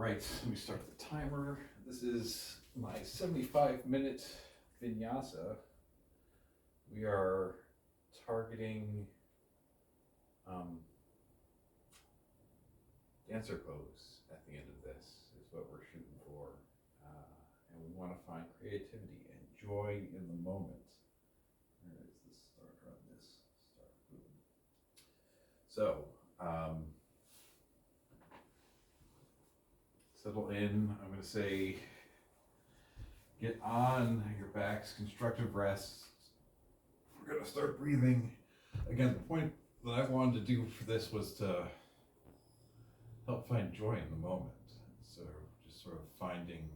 right, let me start the timer. This is my 75-minute vinyasa. We are targeting um, dancer pose at the end of this is what we're shooting for. And we want to find creativity and joy in the moment. Where is the start on this? Start, boom. So, settle in. I'm going to say get on your back's constructive rest. We're going to start breathing. Again, the point that I wanted to do for this was to help find joy in the moment. So just sort of finding,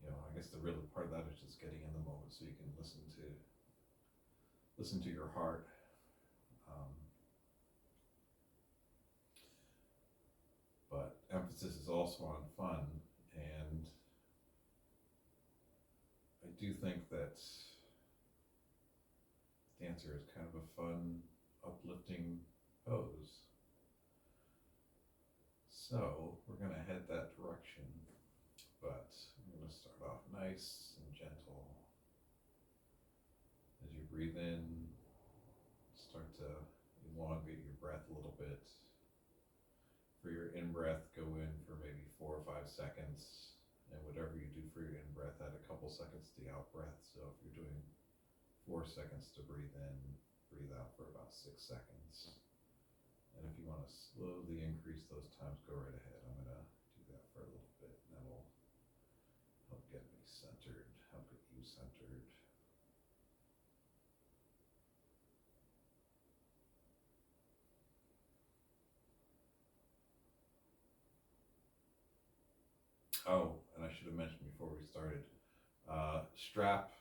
I guess the real part of that is just getting in the moment so you can listen to your heart. But emphasis is also on fun, and I do think that dancer is kind of a fun, uplifting pose. So we're going to head that direction, but I'm going to start off nice and gentle. As you breathe in, start to elongate your breath a little bit. For your in-breath, go in for maybe 4 or 5 seconds, and whatever you do for your in-breath, add a couple seconds to the out-breath. So if you're doing 4 seconds to breathe in, breathe out for about 6 seconds. And if you want to slowly increase those times, go right ahead. I'm going to do that for a little bit, and that'll help get me centered, help get you centered. Oh, and I should have mentioned before we started, strap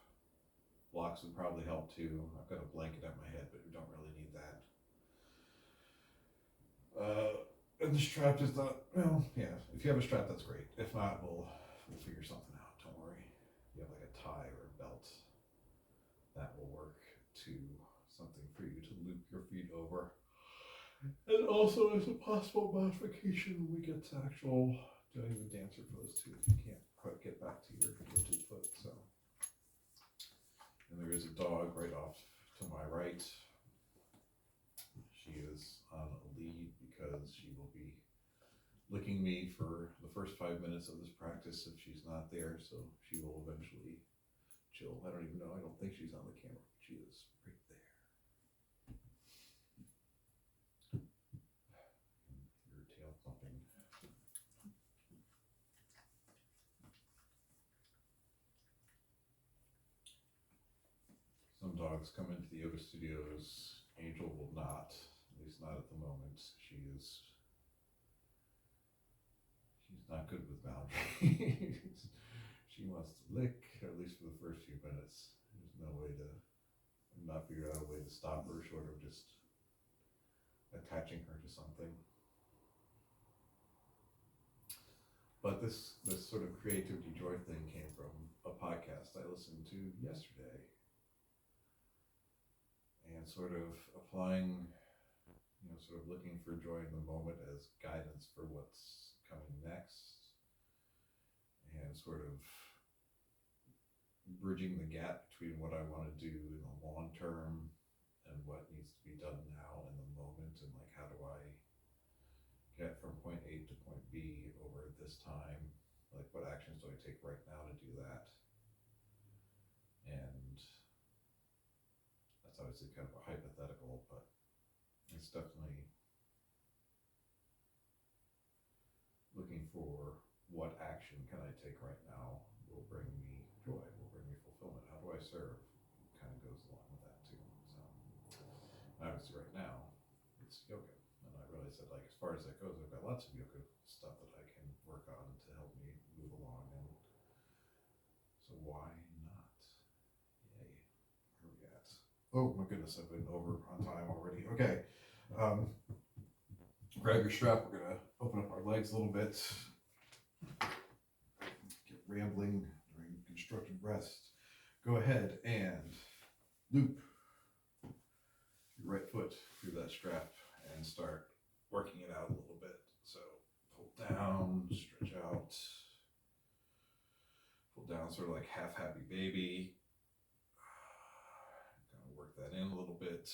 blocks would probably help too. I've got a blanket at my head, but we don't really need that. And the strap is not, if you have a strap, that's great. If not, we'll figure something out. Don't worry. If you have like a tie or a belt, that will work too. Something for you to loop your feet over. And also, as a possible modification when we get to actual doing the dancer pose too, if you can't quite get back to your lifted foot. So, and there is a dog right off to my right. She is on a lead because she will be licking me for the first 5 minutes of this practice if she's not there. So she will eventually chill. I don't even know. I don't think she's on the camera, but she is right there. Your tail thumping. Some dogs come into the yoga studios. Angel will not, at least not at the moment. She's not good with boundaries. She wants to lick, at least for the first few minutes. There's no way to, I've not figured out a way to stop her short of just attaching her to something. But this sort of creativity joy thing came from a podcast I listened to yesterday. And sort of applying, sort of looking for joy in the moment as guidance for what's coming next. And sort of bridging the gap between what I want to do in the long term and what needs to be done now in the moment, and like how do I get from point A to point B over this time, like what actions do I take right now to do that. And that's obviously kind of a hypothetical, but it's definitely looking for what action can I take right now will bring me joy, will bring me fulfillment. How do I serve? It kind of goes along with that too. So obviously right now it's yoga, and I really said, like, as far as that goes, I've got lots of yoga stuff that I can work on to help me move along, and so why not? Yay. Where are we at? Oh my goodness, I've been over on time already. Okay. Grab your strap. We're gonna open up our legs a little bit. Get rambling during constructive rest. Go ahead and loop your right foot through that strap and start working it out a little bit. So pull down, stretch out. Pull down, sort of like half happy baby. Kind of work that in a little bit.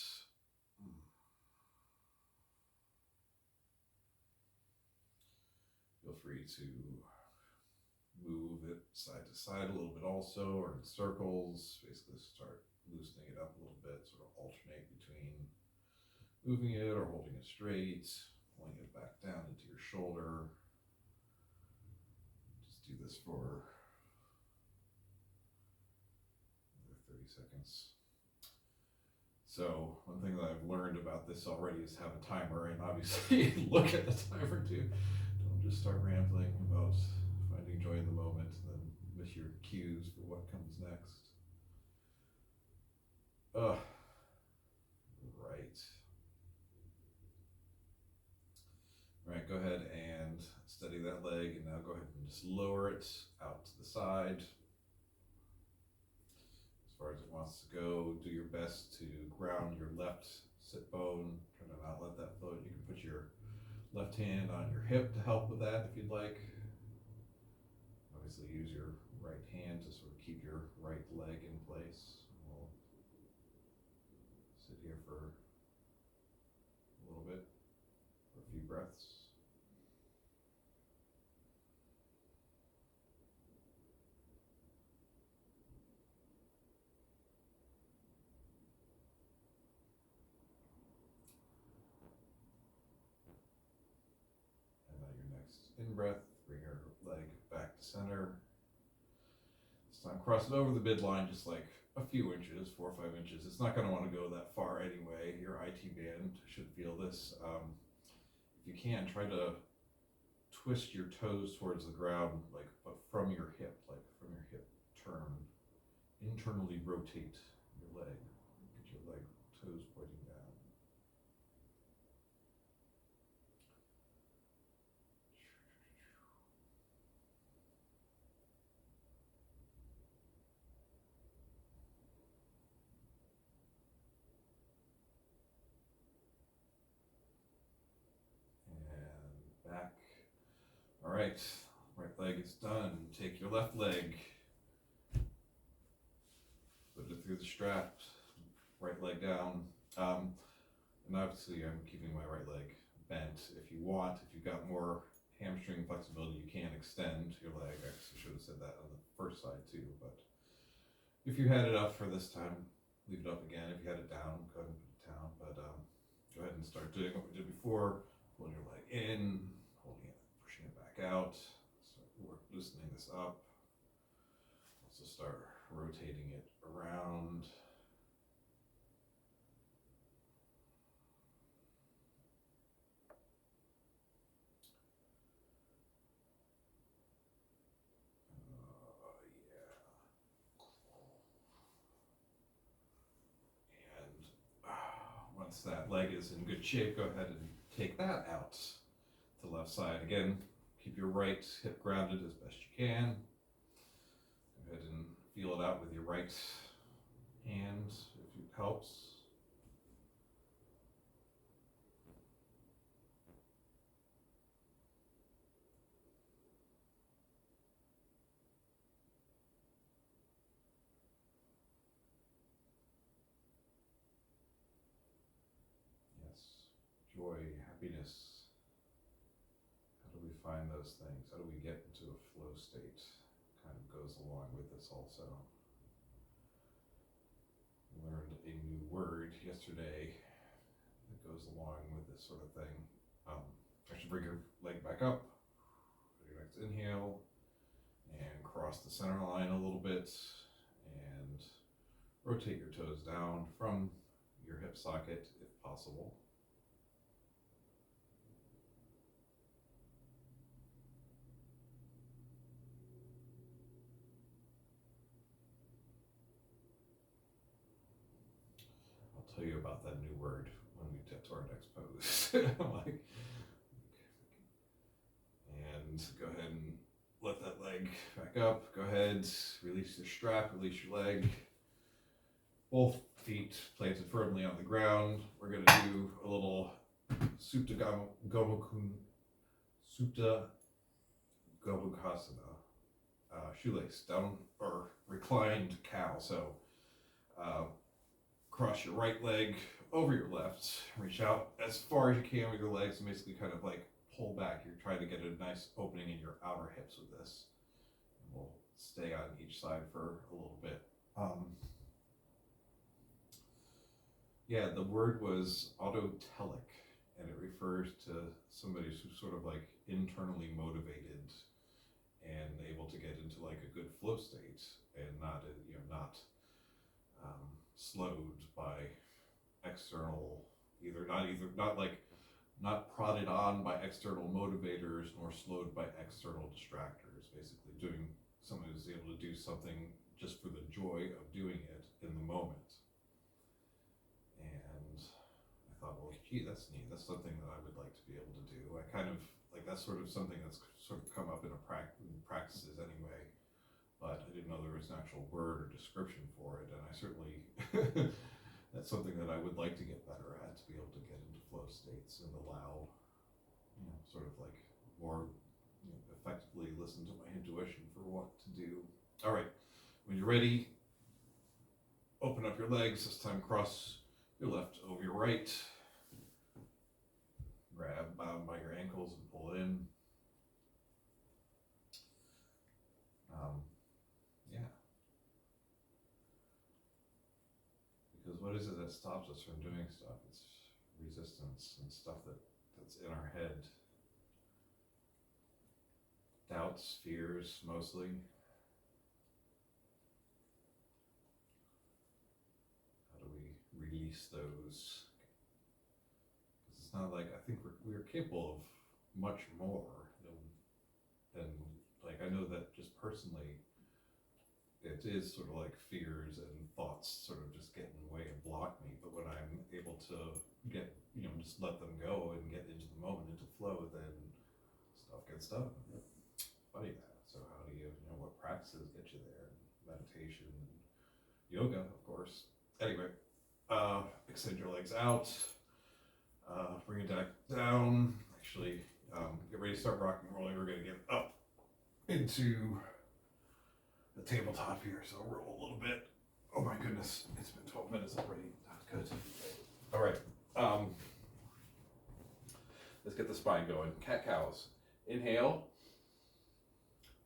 Feel free to move it side to side a little bit also, or in circles. Basically start loosening it up a little bit, sort of alternate between moving it or holding it straight, pulling it back down into your shoulder. Just do this for another 30 seconds. So one thing that I've learned about this already is have a timer, and obviously look at the timer too. Don't just start rambling about finding joy in the moment and then miss your cues for what comes next. Right, go ahead and steady that leg, and now go ahead and just lower it out to the side as far as it wants to go. Do your best to ground your left sit bone. Try to not let that float. You can put your left hand on your hip to help with that if you'd like. Obviously use your right hand to sort of keep your right leg in place. We'll sit here for a little bit, for a few breaths. In-breath, bring your leg back to center. This time cross it over the midline just like a few inches, 4 or 5 inches. It's not going to want to go that far anyway. Your IT band should feel this. If you can, try to twist your toes towards the ground, like, but from your hip, like from your hip turn. Internally rotate your leg. Get your leg toes pointing down. Back. All right, right leg is done. Take your left leg, put it through the strap, right leg down. And obviously I'm keeping my right leg bent. If you want, if you've got more hamstring flexibility, you can extend your leg. I should have said that on the first side too, but if you had it up for this time, leave it up again. If you had it down, go ahead and put it down, but go ahead and start doing what we did before. Pulling your leg in, holding it, pushing it back out. Start loosening this up. Also start rotating it around. Once that leg is in good shape, go ahead and take that out to the left side. Again, keep your right hip grounded as best you can. Go ahead and feel it out with your right hand if it helps. Joy, happiness. How do we find those things? How do we get into a flow state? Kind of goes along with this also. We learned a new word yesterday that goes along with this sort of thing. I should bring your leg back up. Your next inhale and cross the center line a little bit and rotate your toes down from your hip socket if possible. Tell you about that new word when we get to our next pose. And go ahead and let that leg back up. Go ahead, release the strap, release your leg. Both feet planted firmly on the ground. We're going to do a little Supta Gobukasana, shoelace down or reclined cow. So cross your right leg over your left, reach out as far as you can with your legs, and basically kind of like pull back. You're trying to get a nice opening in your outer hips with this. And we'll stay on each side for a little bit. Yeah, the word was autotelic, and it refers to somebody who's sort of like internally motivated and able to get into like a good flow state and not slowed by external not prodded on by external motivators nor slowed by external distractors. Basically, doing someone who's able to do something just for the joy of doing it in the moment. And I thought, well, gee, that's neat. That's something that I would like to be able to do. I kind of like that's sort of something that's sort of come up in practices anyway, but I didn't know there was an actual word or description for it, and I certainly that's something that I would like to get better at, to be able to get into flow states and allow, sort of like more effectively listen to my intuition for what to do. All right, when you're ready, open up your legs. This time cross your left over your right. Grab bound by your ankles and pull in. Because what is it that stops us from doing stuff? It's resistance and stuff that's in our head. Doubts, fears, mostly. How do we release those? Because it's not like, I think we're capable of much more than like, I know that just personally, it is sort of like fears and thoughts sort of just get in the way and block me. But when I'm able to get, just let them go and get into the moment, into flow, then stuff gets done. Funny that. So how do you, what practices get you there? Meditation, yoga, of course. Anyway, extend your legs out, bring it back down. Actually, get ready to start rocking and rolling. We're going to get up into the tabletop here, so roll a little bit. Oh my goodness, it's been 12 minutes already. That's good. All right, let's get the spine going. Cat cows. Inhale,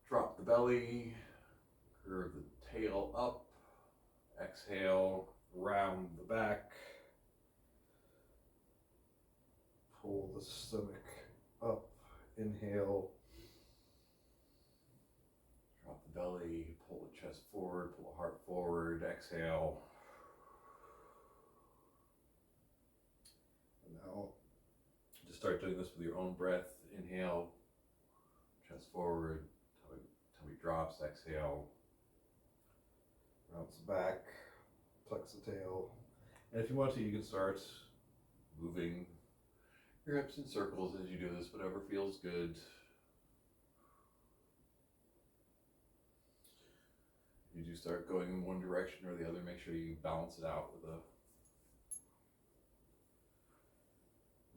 drop the belly, curve the tail up. Exhale, round the back. Pull the stomach up. Inhale. Drop the belly, pull the chest forward, pull the heart forward, exhale. And now, just start doing this with your own breath. Inhale, chest forward, tummy drops, exhale. Bounce back, tucks the tail. And if you want to, you can start moving your hips in circles as you do this, whatever feels good. You do start going in one direction or the other, make sure you balance it out with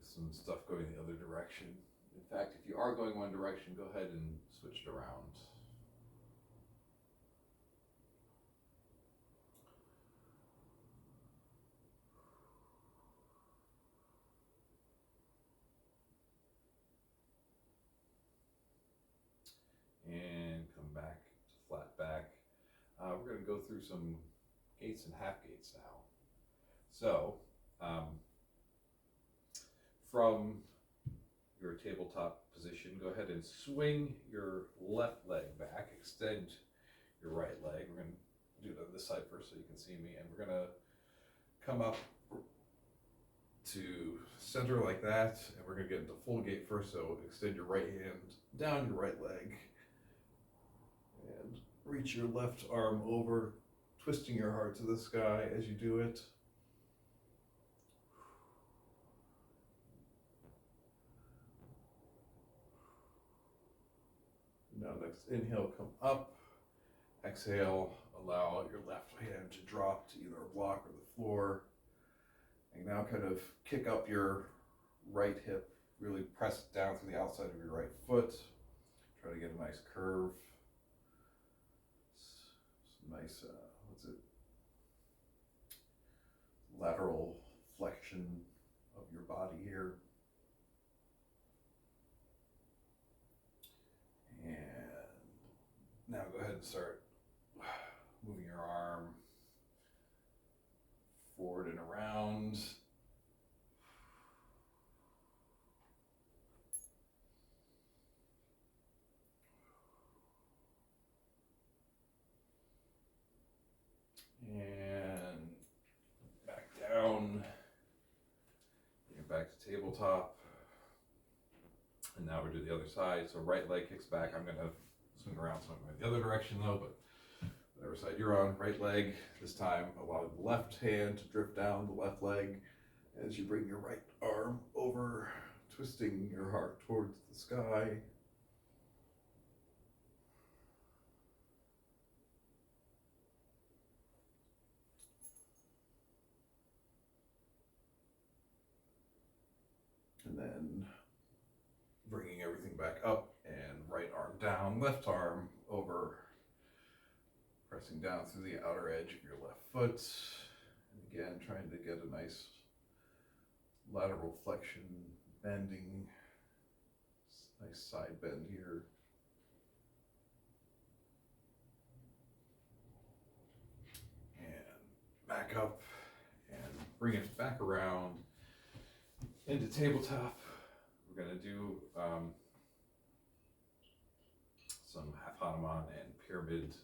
some stuff going the other direction. In fact, if you are going one direction, go ahead and switch it around. And come back to flat back. We're going to go through some gates and half gates now. So, from your tabletop position, go ahead and swing your left leg back, extend your right leg. We're going to do it on this side first so you can see me, and we're going to come up to center like that, and we're going to get into full gate first. So extend your right hand down your right leg and reach your left arm over, twisting your heart to the sky as you do it. Now next inhale, come up. Exhale, allow your left hand to drop to either a block or the floor. And now kind of kick up your right hip, really press it down through the outside of your right foot. Try to get a nice curve. Some nice, lateral flexion of your body here. And now go ahead and start moving your arm forward and around. And back down. Bring it back to tabletop. And now we do the other side. So right leg kicks back. I'm gonna swing around so I'm going the other direction though, but whatever side you're on, right leg. This time allow the left hand to drift down the left leg as you bring your right arm over, twisting your heart towards the sky. And then bringing everything back up and right arm down, left arm over, pressing down through the outer edge of your left foot. And again, trying to get a nice lateral flexion, bending, nice side bend here. And back up and bring it back around into tabletop. We're going to do some half Hanuman and pyramid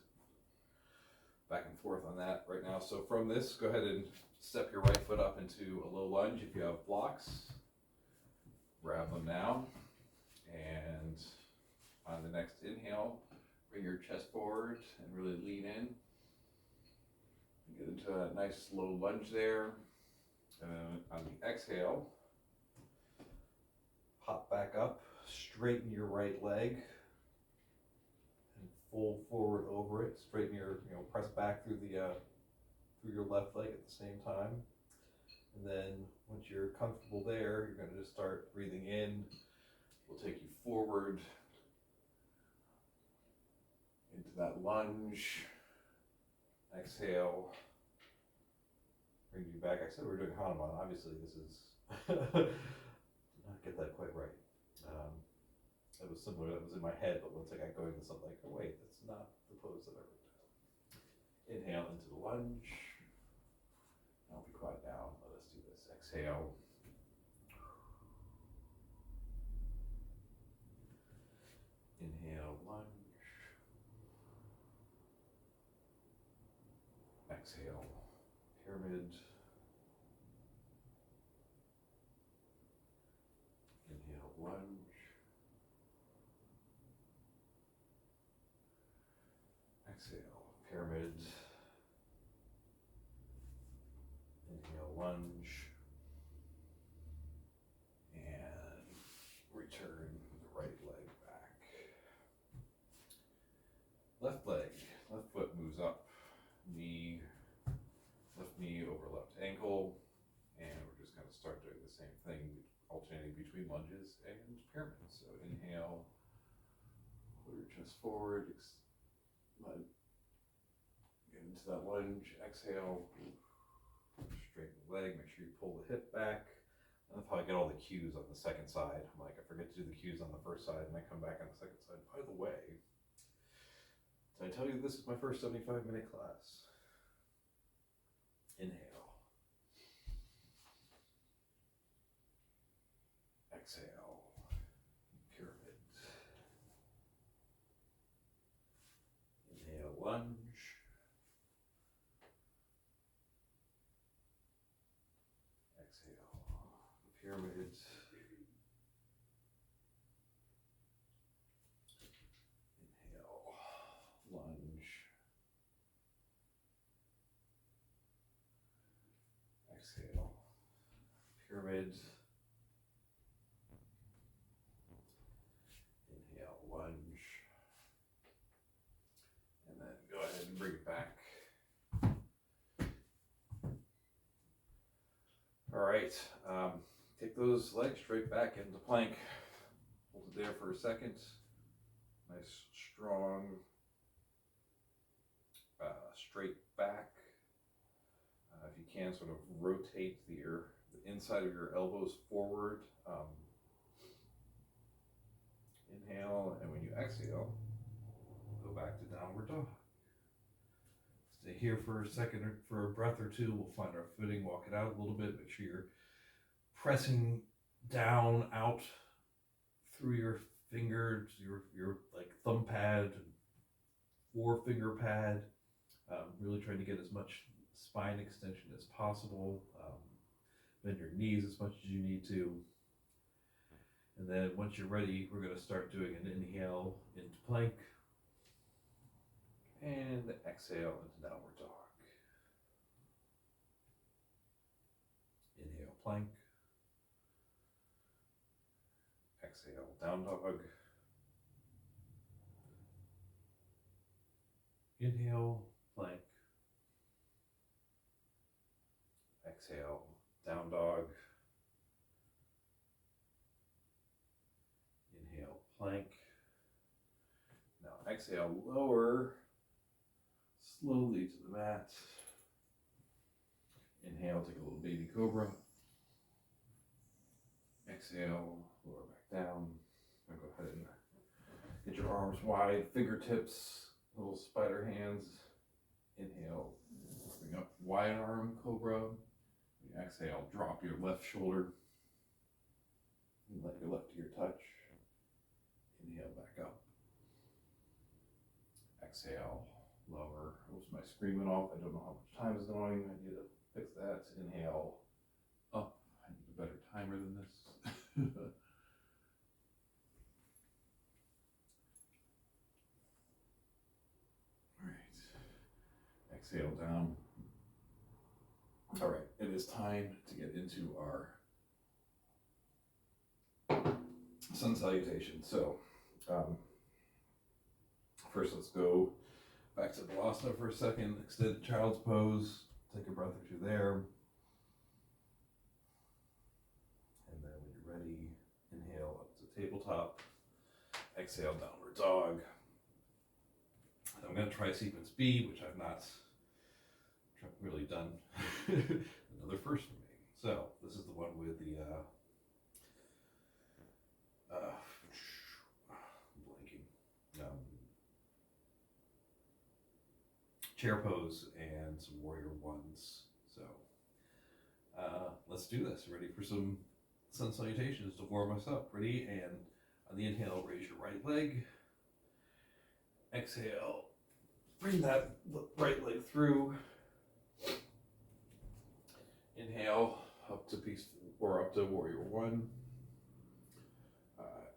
back and forth on that right now. So from this, go ahead and step your right foot up into a low lunge. If you have blocks, grab them now. And on the next inhale, bring your chest forward and really lean in. Get into a nice low lunge there. And then on the exhale, pop back up, straighten your right leg, and fold forward over it. Straighten your, press back through your left leg at the same time. And then once you're comfortable there, you're going to just start breathing in. We'll take you forward into that lunge. Exhale. Bring you back. I said we were doing Hanuman. Obviously, this is not get that quite right. It was similar. That was in my head, but once I got going, this, I'm like, oh wait, that's not the pose that I wrote down. Inhale into the lunge. I'll be quiet now. Let us do this. Exhale. Inhale, lunge. Exhale, pyramid. Inhale, lunge. Exhale, pyramid. Inhale, lunge. And return the right leg back. Left leg, left foot moves up. Knee, left knee over left ankle. And we're just going to start doing the same thing, alternating between lunges and pyramids. So inhale, pull your chest forward, get into that lunge. Exhale, straighten the leg, make sure you pull the hip back. I love how I get all the cues on the second side. I'm like, I forget to do the cues on the first side, and I come back on the second side. By the way, did I tell you this is my first 75-minute class? Inhale. Exhale. Pyramid. Inhale, lunge. Exhale. Pyramid. Inhale, lunge. Exhale, pyramid. Inhale, lunge. And then go ahead and bring it back. All right, take those legs straight back into plank. Hold it there for a second. Nice, strong, straight back. If you can, sort of rotate the inside of your elbows forward. Inhale, and when you exhale, go back to downward dog. Stay here for a second, or for a breath or two. We'll find our footing, walk it out a little bit. Make sure you're pressing down, out through your fingers, your like thumb pad, forefinger pad. Really trying to get as much spine extension as possible. Bend your knees as much as you need to. And then once you're ready, we're going to start doing an inhale into plank. And exhale into downward dog. Inhale, plank. Exhale, down dog. Inhale, plank. Exhale, down dog. Inhale, plank. Now exhale, lower slowly to the mat. Inhale, take a little baby cobra. Exhale, lower back down. Now go ahead and get your arms wide, fingertips, little spider hands. Inhale, bring up wide arm cobra. Exhale, drop your left shoulder and let your left ear touch. Inhale, back up. Exhale, lower. Oops, my screen went off. I don't know how much time is going. I need to fix that. Inhale, up. I need a better timer than this. All right. Exhale down. All right, it is time to get into our sun salutation. So, first let's go back to Vinyasa for a second. Extended child's pose. Take a breath or two there. And then when you're ready, inhale up to tabletop. Exhale, downward dog. I'm going to try sequence B, which I've not really done. Another first for me. So this is the one with the blanking, chair pose and some warrior ones. So let's do this. Ready for some sun salutations to warm us up. Ready? And on the inhale, raise your right leg. Exhale, bring that right leg through. Inhale up to peaceful, or up to warrior one.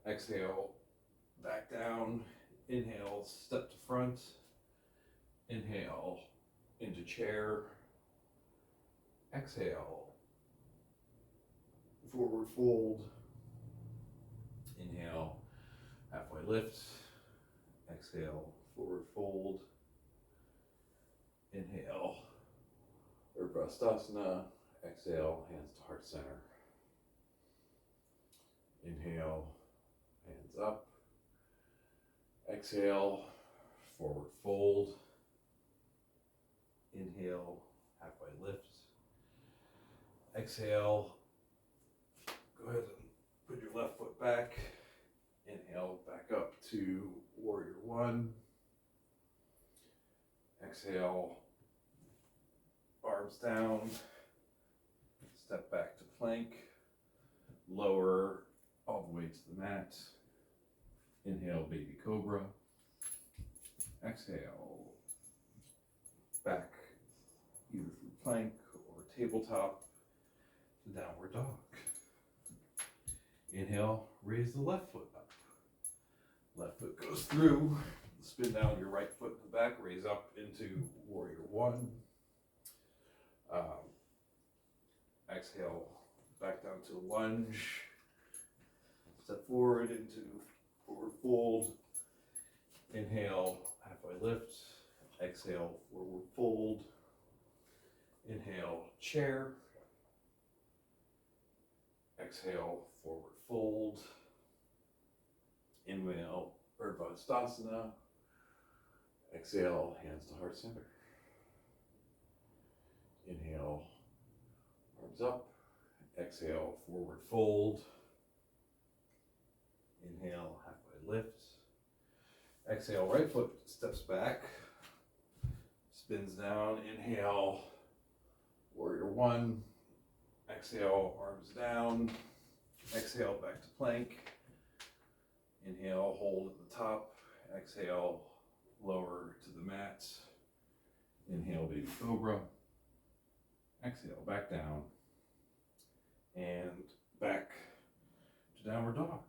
Exhale, back down. Inhale, step to front. Inhale, into chair. Exhale, forward fold. Inhale, halfway lift. Exhale, forward fold. Inhale, Urdhva. Exhale, hands to heart center. Inhale, hands up. Exhale, forward fold. Inhale, halfway lift. Exhale, go ahead and put your left foot back. Inhale, back up to warrior one. Exhale, arms down. Step back to plank. Lower all the way to the mat. Inhale, baby cobra. Exhale, back either through plank or tabletop to downward dog. Inhale, raise the left foot up. Left foot goes through. Spin down your right foot in the back, raise up into warrior one. Exhale, back down to lunge. Step forward into forward fold. Inhale, halfway lift. Exhale, forward fold. Inhale, chair. Exhale, forward fold. Inhale, Vinyasa. Exhale, hands to heart center. Inhale, arms up. Exhale, forward fold. Inhale, halfway lift. Exhale, right foot steps back, spins down. Inhale, warrior one. Exhale, arms down. Exhale, back to plank. Inhale, hold at the top. Exhale, lower to the mat. Inhale, baby cobra. Exhale, back down. And back to downward dog.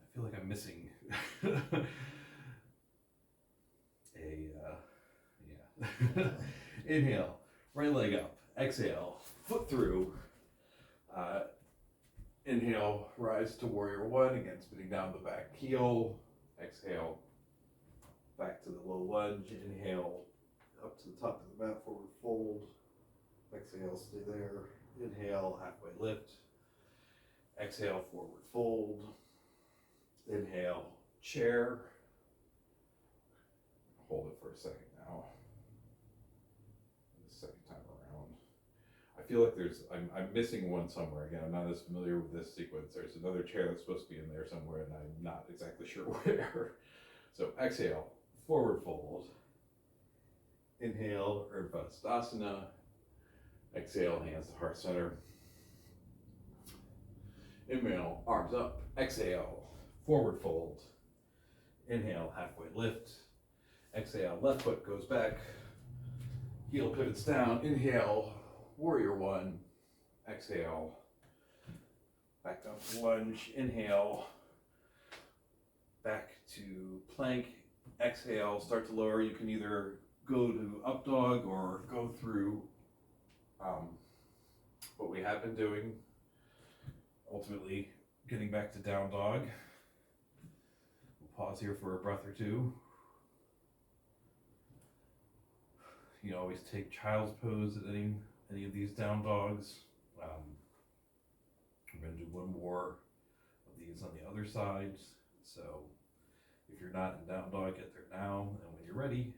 I feel like I'm missing yeah. Inhale, right leg up. Exhale, foot through. Inhale, rise to warrior one. Again, spinning down the back heel. Exhale, back to the low lunge. Inhale, up to the top of the mat, forward fold. Exhale, stay there. Inhale, halfway lift. Exhale, forward fold. Inhale, chair. Hold it for a second now. The second time around. I feel like I'm missing one somewhere. Again, I'm not as familiar with this sequence. There's another chair that's supposed to be in there somewhere, and I'm not exactly sure where. So exhale, forward fold. Inhale, Vinyasa. Exhale, hands to heart center. Inhale, arms up. Exhale, forward fold. Inhale, halfway lift. Exhale, left foot goes back. Heel pivots down. Inhale, warrior one. Exhale, back down to lunge. Inhale, back to plank. Exhale, start to lower. You can either go to up dog or go through what we have been doing. Ultimately, getting back to down dog. We'll pause here for a breath or two. You can always take child's pose at any of these down dogs. We're going to do one more of these on the other side. So if you're not in down dog, get there now. And when you're ready,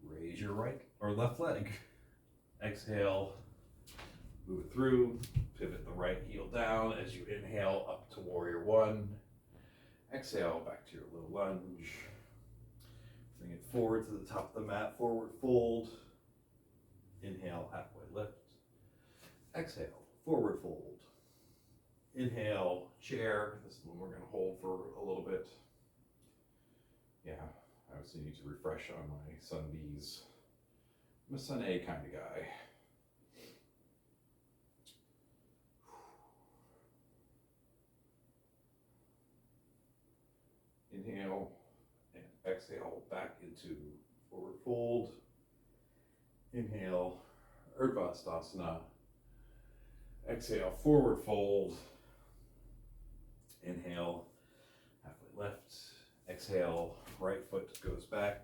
raise your right or left leg. Exhale, move it through, pivot the right heel down as you inhale up to warrior one. Exhale, back to your low lunge. Bring it forward to the top of the mat, forward fold. Inhale, halfway lift. Exhale, forward fold. Inhale, chair. This is one we're going to hold for a little bit. Yeah, I obviously need to refresh on my Sun B's. I'm a Sun A kind of guy. Inhale and exhale back into forward fold. Inhale, Vinyasa. Exhale, forward fold. Inhale, halfway left. Exhale, right foot goes back.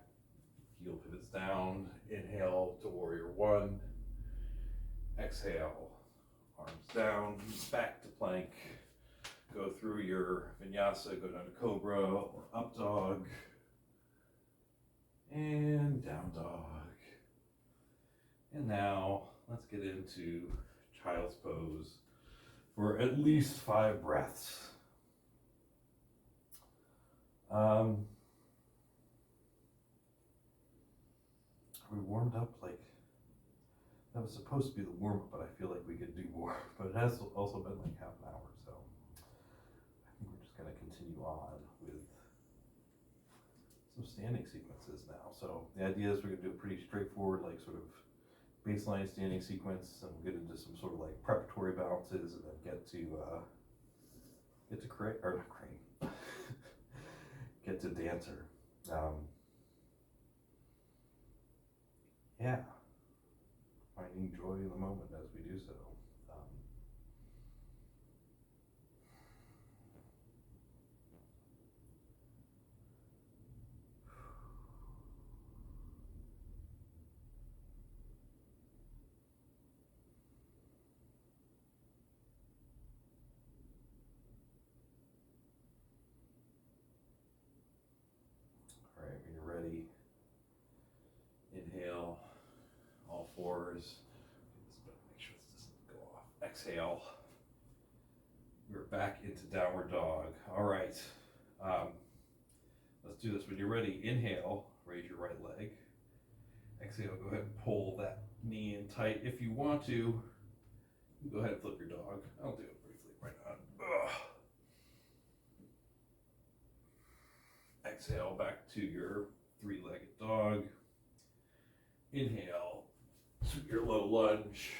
Heel pivots down. Inhale to warrior one. Exhale, arms down, back to plank. Go through your vinyasa, go down to cobra or up dog. And down dog. And now let's get into child's pose for at least 5 breaths. Are we warmed up? Like, that was supposed to be the warm up, but I feel like we could do more. But it has also been like half an hour, so I think we're just going to continue on with some standing sequences now. So the idea is we're going to do a pretty straightforward, like sort of baseline standing sequence, and we'll get into some sort of like preparatory balances, and then get to crane, or not crane, get to dancer. Yeah, finding joy in the moment as we do so. exhale. We're back into downward dog. All right. Let's do this. When you're ready, inhale, raise your right leg. Exhale, go ahead and pull that knee in tight. If you want to, go ahead and flip your dog. I'll do it briefly right now. Exhale, back to your three-legged dog. Inhale to your low lunge.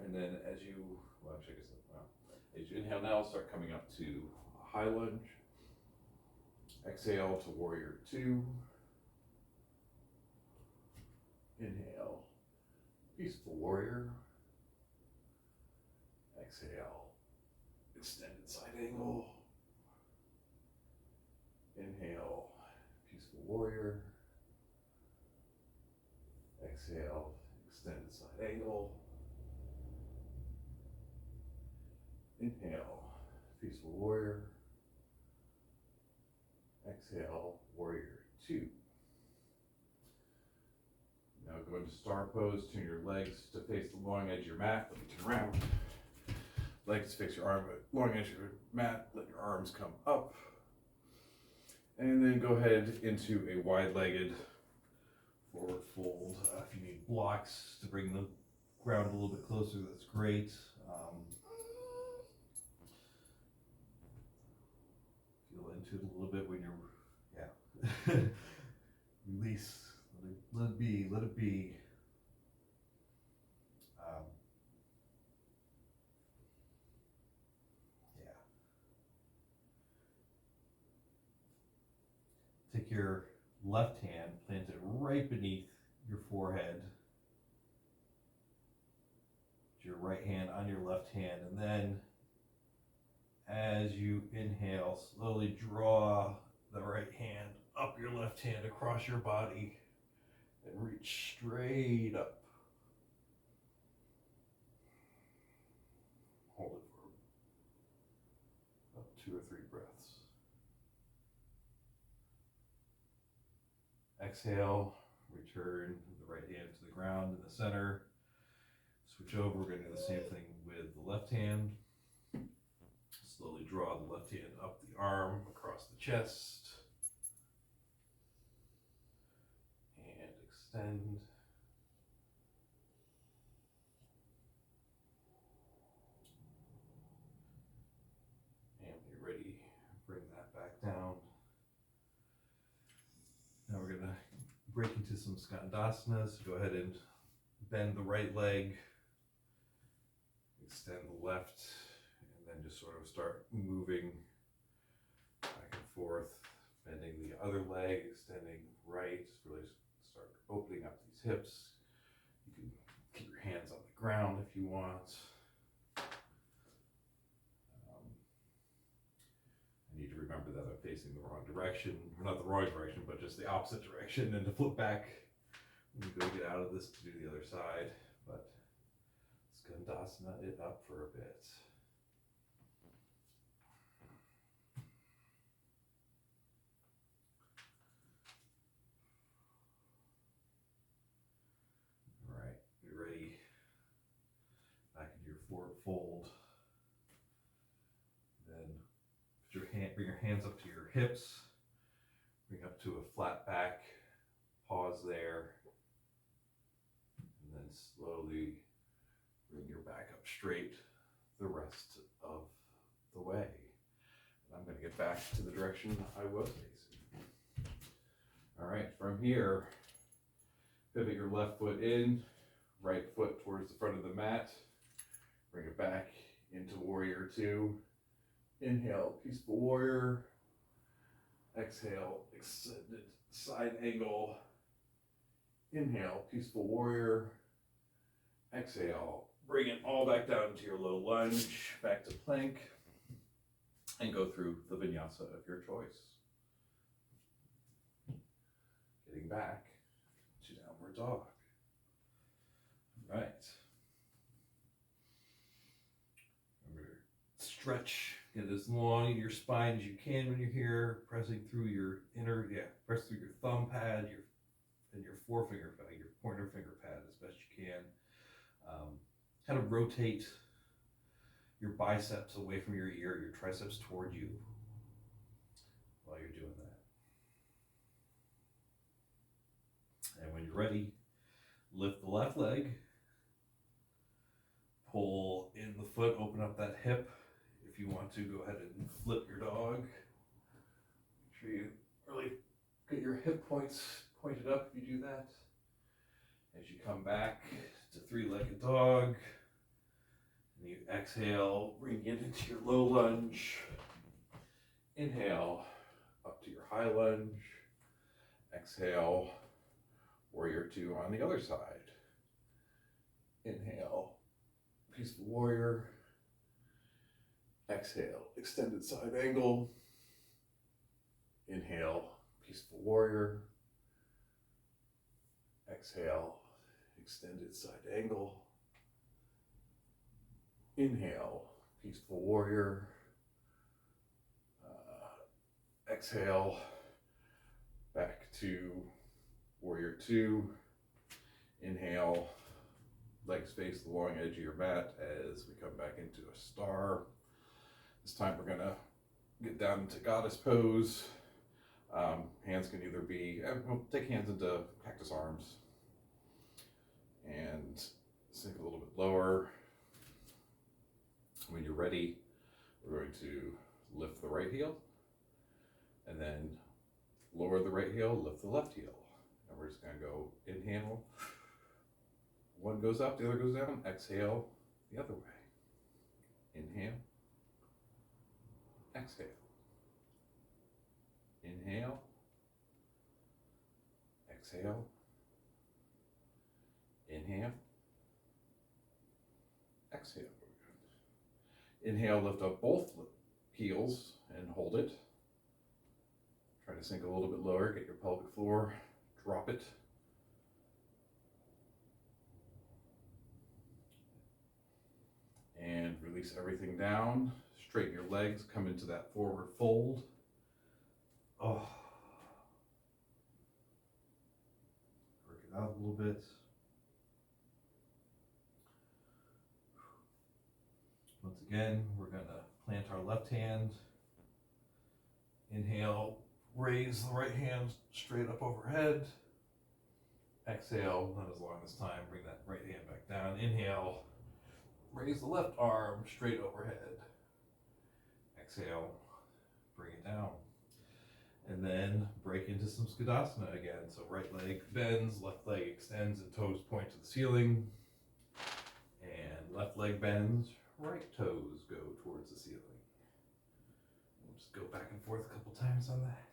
And then as you, well, actually, as you inhale now, start coming up to a high lunge. Exhale to warrior two. Inhale, peaceful warrior. Exhale, extended side angle. Inhale, peaceful warrior. Exhale, extended side angle. Inhale, peaceful warrior. Exhale, warrior two. Now go into star pose, turn your legs to face the long edge of your mat. Let me turn around. Legs fix your arm, long edge of your mat. Let your arms come up. And then go ahead into a wide-legged forward fold. If you need blocks to bring the ground a little bit closer, that's great. Feel into it a little bit when you're, release, let it be, let it be. Take your left hand, plant it right beneath your forehead. Put your right hand on your left hand, and then as you inhale, slowly draw the right hand up your left hand across your body and reach straight up. Hold it for about 2 or 3 breaths. Exhale, return the right hand to the ground in the center. Switch over, we're going to do the same thing with the left hand. Slowly draw the left hand up the arm, across the chest. And extend. And when you're ready, bring that back down. Now we're going to break into some Skandasana. So go ahead and bend the right leg, extend the left, and then just sort of start moving back and forth, bending the other leg, extending right, really start opening up these hips. You can keep your hands on the ground if you want. I need to remember that I'm facing the wrong direction, or not the wrong direction, but just the opposite direction, and to flip back when you go get out of this to do the other side. But Skandasana it up for a bit. All right, you're ready. Back into your forward fold. Then put your hand, bring your hands up to your hips. Bring up to a flat back. Pause there. And then slowly bring your back up straight the rest of the way. And I'm going to get back to the direction I was facing. All right, from here, pivot your left foot in, right foot towards the front of the mat. Bring it back into warrior two. Inhale, peaceful warrior. Exhale, extended side angle. Inhale, peaceful warrior. Exhale, bring it all back down to your low lunge, back to plank, and go through the vinyasa of your choice. Getting back to downward dog. All right. Remember, stretch, get as long in your spine as you can when you're here, pressing through your press through your thumb pad, and your forefinger pad, your pointer finger pad as best you can. kind of rotate your biceps away from your ear, your triceps toward you while you're doing that. And when you're ready, lift the left leg, pull in the foot, open up that hip. If you want to, go ahead and flip your dog. Make sure you really get your hip points pointed up if you do that. As you come back to three-legged dog, and you exhale, bring it into your low lunge. Inhale, up to your high lunge. Exhale, warrior two on the other side. Inhale, peaceful warrior. Exhale, extended side angle. Inhale, peaceful warrior. Exhale, extended side angle. Inhale, peaceful warrior. Exhale, back to warrior two. Inhale, legs face the long edge of your mat as we come back into a star. This time we're gonna get down into goddess pose. Hands can either be, we'll take hands into cactus arms and sink a little bit lower. When you're ready, we're going to lift the right heel and then lower the right heel, lift the left heel. And we're just gonna go inhale. One goes up, the other goes down. Exhale the other way. Inhale. Exhale. Inhale. Exhale. Inhale. Exhale. Inhale, lift up both heels and hold it. Try to sink a little bit lower, get your pelvic floor, drop it. And release everything down. Straighten your legs, come into that forward fold. Oh. Work it out a little bit. Once again, we're gonna plant our left hand. Inhale, raise the right hand straight up overhead. Exhale, not as long this time, bring that right hand back down. Inhale, raise the left arm straight overhead. Exhale, bring it down. And then break into some Skadasana again. So right leg bends, left leg extends and toes point to the ceiling. And left leg bends, right toes go towards the ceiling. We'll just go back and forth a couple times on that.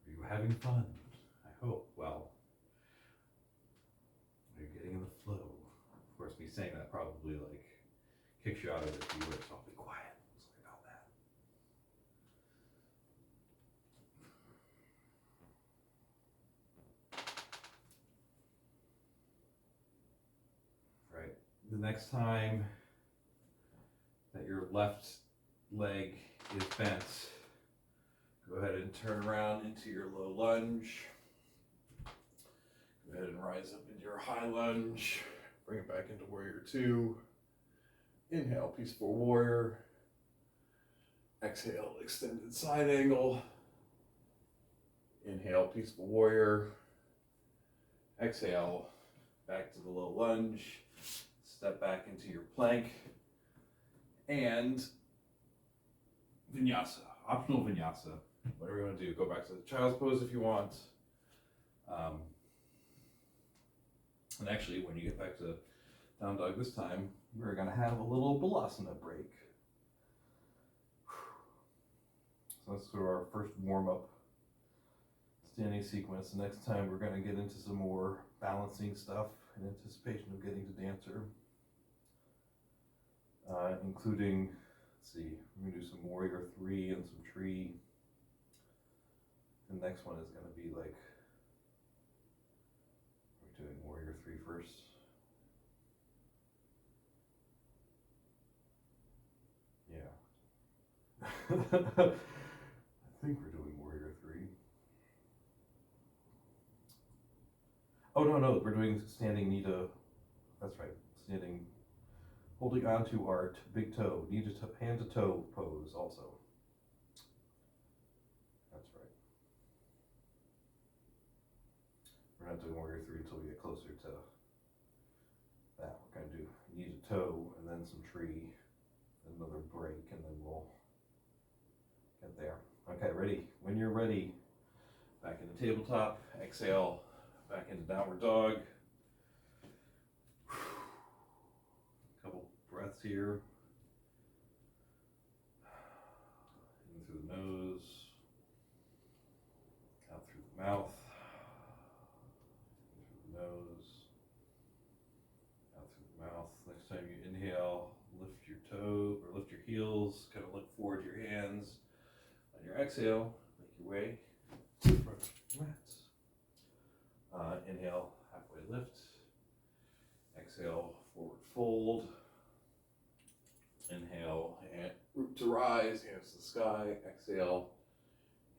Are you having fun? I hope. Well, you're getting in the flow. Of course, me saying that probably like kicks you out of it if you were, so I'll be quiet. Sorry about that. Right. The next time that your left leg is bent, go ahead and turn around into your low lunge. Go ahead and rise up into your high lunge. Bring it back into warrior two. Inhale, peaceful warrior. Exhale, extended side angle. Inhale, peaceful warrior. Exhale, back to the low lunge. Step back into your plank. And Vinyasa, optional Vinyasa. Whatever you want to do. Go back to the child's pose if you want. And actually, when you get back to down dog this time, we're going to have a little Balasana break. So that's sort of our first warm-up standing sequence. The next time we're going to get into some more balancing stuff in anticipation of getting to dancer. Including, let's see, we're going to do some warrior three and some tree. The next one is going to be like, we're doing warrior three first. Yeah. I think we're doing Warrior 3. Oh, no, we're doing standing knee to, that's right, standing, holding onto our big toe, knee to hand to toe pose also. That's right. We're not doing Warrior 3 until we get closer to that. We're going to do knee to toe and then some tree, another break, and then we'll get there. Okay, ready? When you're ready, back into tabletop, exhale, back into downward dog. Couple breaths here. In through the nose, out through the mouth, in through the nose, out through the mouth. Next time you inhale, lift your toe or lift your heels, kind of look forward to your hands. On your exhale, make your way to the front of your mat. Inhale, halfway lift. Exhale, forward fold. Inhale, and root to rise, hands to the sky. Exhale,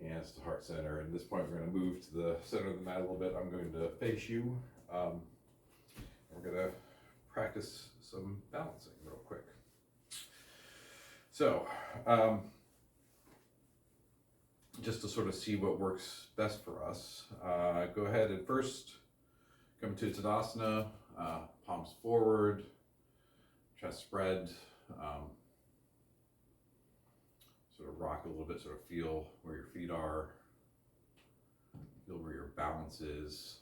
hands to heart center. And at this point, we're going to move to the center of the mat a little bit. I'm going to face you. We're going to practice some balancing real quick. So, just to sort of see what works best for us, go ahead and first come to Tadasana, palms forward, chest spread, sort of rock a little bit, sort of feel where your feet are, feel where your balance is.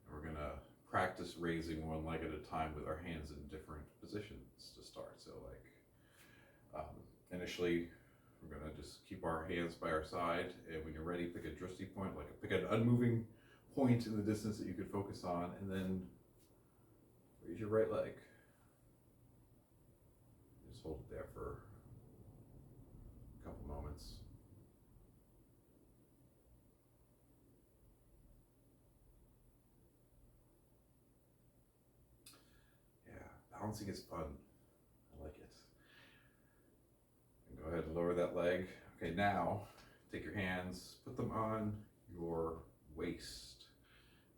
And we're gonna practice raising one leg at a time with our hands in different positions to start. So like, initially, we're gonna just keep our hands by our side, and when you're ready, pick a drishti point, like pick an unmoving point in the distance that you could focus on, and then raise your right leg. Just hold it there for a couple moments. Yeah, balancing is fun. I like it. And go ahead and lower that leg. Okay, now take your hands, put them on your waist,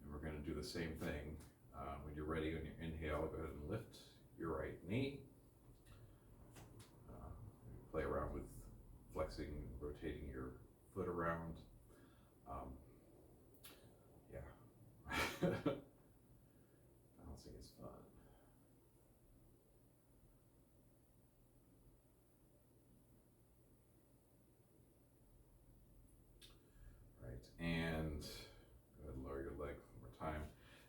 and we're going to do the same thing. When you're ready, on your inhale, go ahead and lift your right knee. Play around with flexing, rotating your foot around. Yeah. Balancing is fun. Right, and go ahead and lower your leg one more time.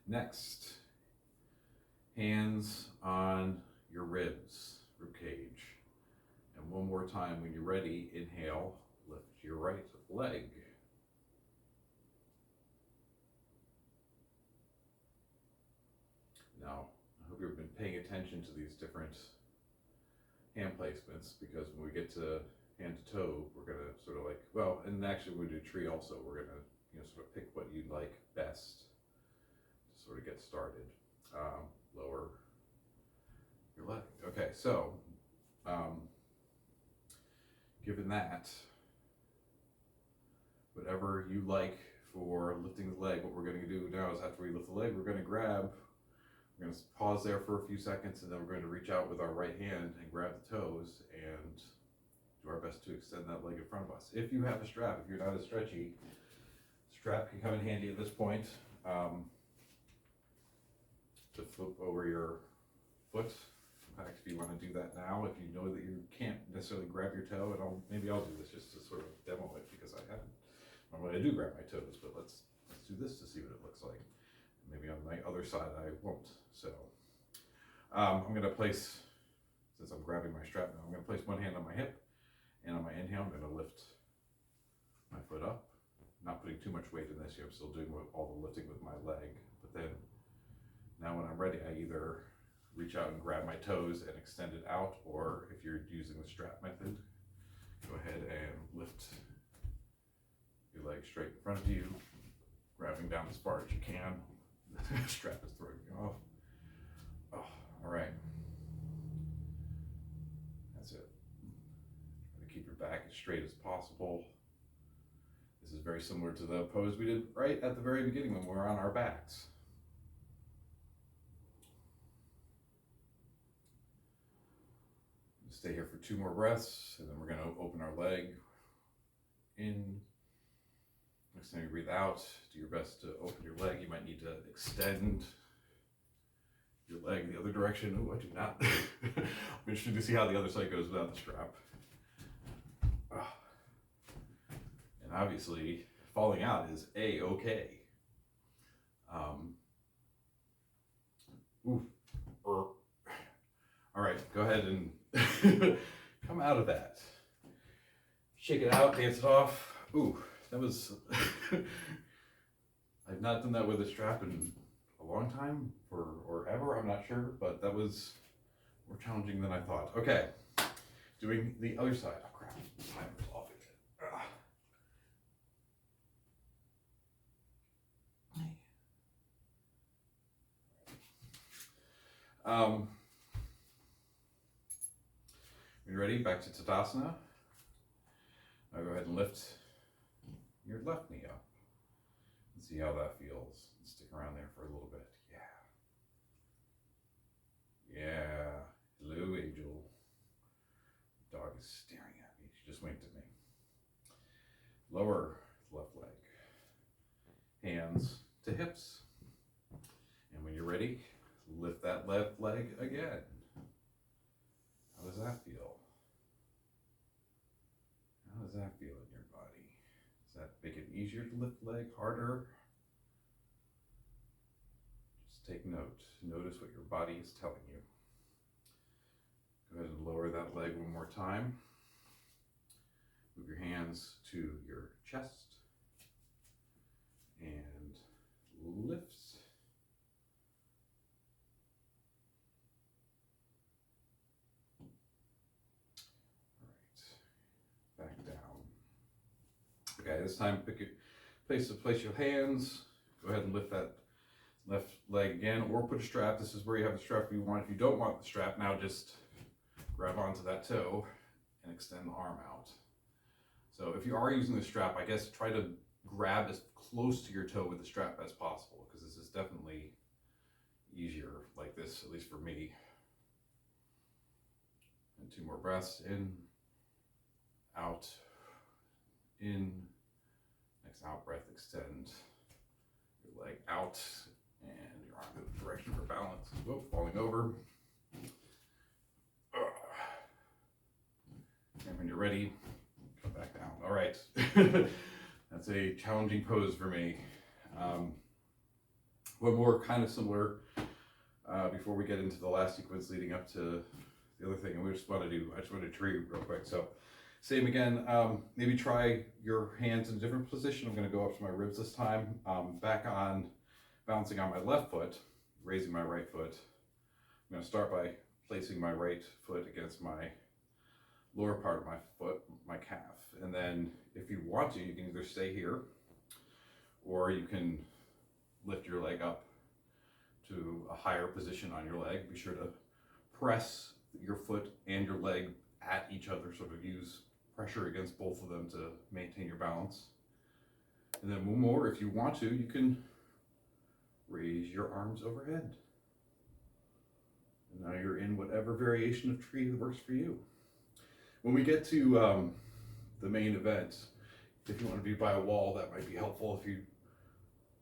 Next, hands on your ribs, rib cage. And one more time, when you're ready, inhale, lift your right leg. Now, I hope you've been paying attention to these different hand placements, because when we get to hand to toe, we're gonna sort of like, well, and actually when we do tree also, we're gonna, sort of pick what you like best to sort of get started. Lower your leg. Okay, so, given that, whatever you like for lifting the leg, what we're going to do now is after we lift the leg, we're going to pause there for a few seconds, and then we're going to reach out with our right hand and grab the toes and do our best to extend that leg in front of us. If you have a strap, if you're not as stretchy, strap can come in handy at this point to flip over your foot. In fact, if you want to do that now, if you know that you can't necessarily grab your toe, and maybe I'll do this just to sort of demo it, because I haven't. Normally I do grab my toes, but let's do this to see what it looks like. Maybe on my other side I won't. So I'm going to place, since I'm grabbing my strap now, I'm going to place one hand on my hip, and on my inhale I'm going to lift my foot up. Not putting too much weight in this here, I'm still doing all the lifting with my leg. But then, now when I'm ready, I either reach out and grab my toes and extend it out, or if you're using the strap method, go ahead and lift your leg straight in front of you, grabbing down as far as you can. The strap is throwing me off. Oh, all right. That's it. back as straight as possible. This is very similar to the pose we did right at the very beginning when we were on our backs. Stay here for 2 more breaths, and then we're going to open our leg in. Next time you breathe out, do your best to open your leg. You might need to extend your leg the other direction. Oh, I do not. I'm interested to see how the other side goes without the strap. And obviously, falling out is A-okay. All right, go ahead and come out of that. Shake it out, dance it off. Ooh, that was, I've not done that with a strap in a long time, or ever, I'm not sure, but that was more challenging than I thought. Okay, doing the other side. Oh crap, timer's off again. When you're ready, back to Tadasana. Now go ahead and lift your left knee up and see how that feels. Stick around there for a little bit. Yeah. Hello, Angel. Dog is staring at me. She just winked at me. Lower left leg. Hands to hips. And when you're ready, lift that left leg again. How does that feel? How does that feel in your body? Does that make it easier to lift the leg, harder? Just take note. Notice what your body is telling you. Go ahead and lower that leg one more time. Move your hands to your chest and lift. Back down. Okay, this time pick your place your hands. Go ahead and lift that left leg again, or put a strap. This is where you have the strap if you want. If you don't want the strap, now just grab onto that toe and extend the arm out. So if you are using the strap, I guess try to grab as close to your toe with the strap as possible, because this is definitely easier like this, at least for me. And 2 more breaths in. Out, in, next out breath, extend your leg out and your arm in the direction for balance. Whoa, falling over. And when you're ready, come back down. All right, that's a challenging pose for me. One more kind of similar before we get into the last sequence leading up to the other thing, and I just want to treat real quick. So. Same again, maybe try your hands in a different position. I'm going to go up to my ribs this time. Back on, bouncing on my left foot, raising my right foot. I'm going to start by placing my right foot against my lower part of my foot, my calf. And then if you want to, you can either stay here, or you can lift your leg up to a higher position on your leg. Be sure to press your foot and your leg at each other, sort of use pressure against both of them to maintain your balance. And then one more, if you want to, you can raise your arms overhead. And now you're in whatever variation of tree that works for you. When we get to the main event, if you want to be by a wall, that might be helpful if you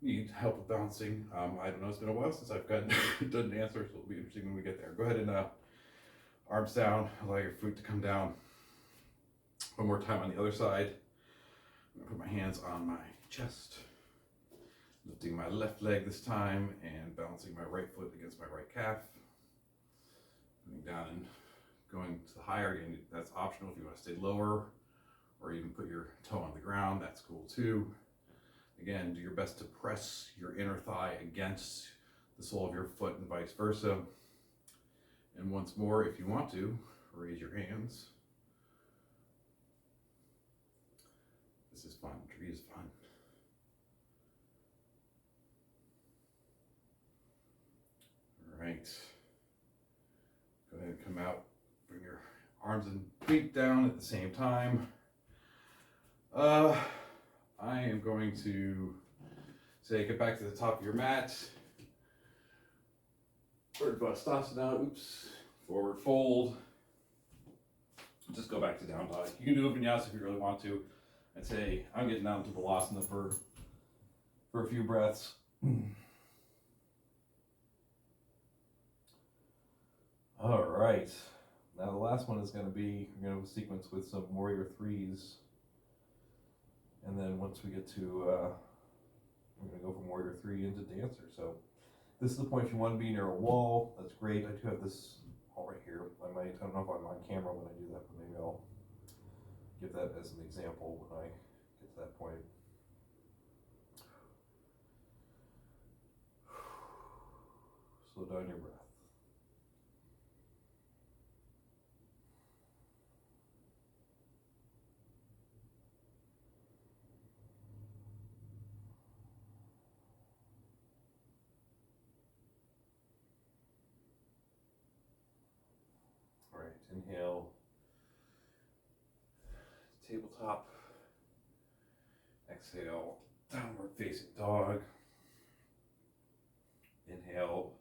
need help with balancing. I don't know, it's been a while since I've done an answer, so it'll be interesting when we get there. Go ahead and arms down, allow your foot to come down. One more time on the other side. I'm gonna put my hands on my chest, lifting my left leg this time and balancing my right foot against my right calf. Coming down and going to the higher, again, that's optional if you want to stay lower, or even put your toe on the ground, that's cool too. Again, do your best to press your inner thigh against the sole of your foot and vice versa. And once more, if you want to, raise your hands. This is fun. Tree is fun. All right. Go ahead and come out. Bring your arms in feet down at the same time. I am going to say get back to the top of your mat. Vinyasa, oops, forward fold. Just go back to down dog. You can do a vinyasa if you really want to. I'd say I'm getting down to Vinyasa for a few breaths. All right. Now the last one is going to be, we're going to sequence with some warrior threes. And then once we get to, we're going to go from warrior three into dancer. So this is the point if you want to be near a wall. That's great. I do have this all right here. I don't know if I'm on camera when I do that, but maybe I'll give that as an example when I get to that point. Slow down your breath. All right, inhale, tabletop. Exhale, downward facing dog. Inhale,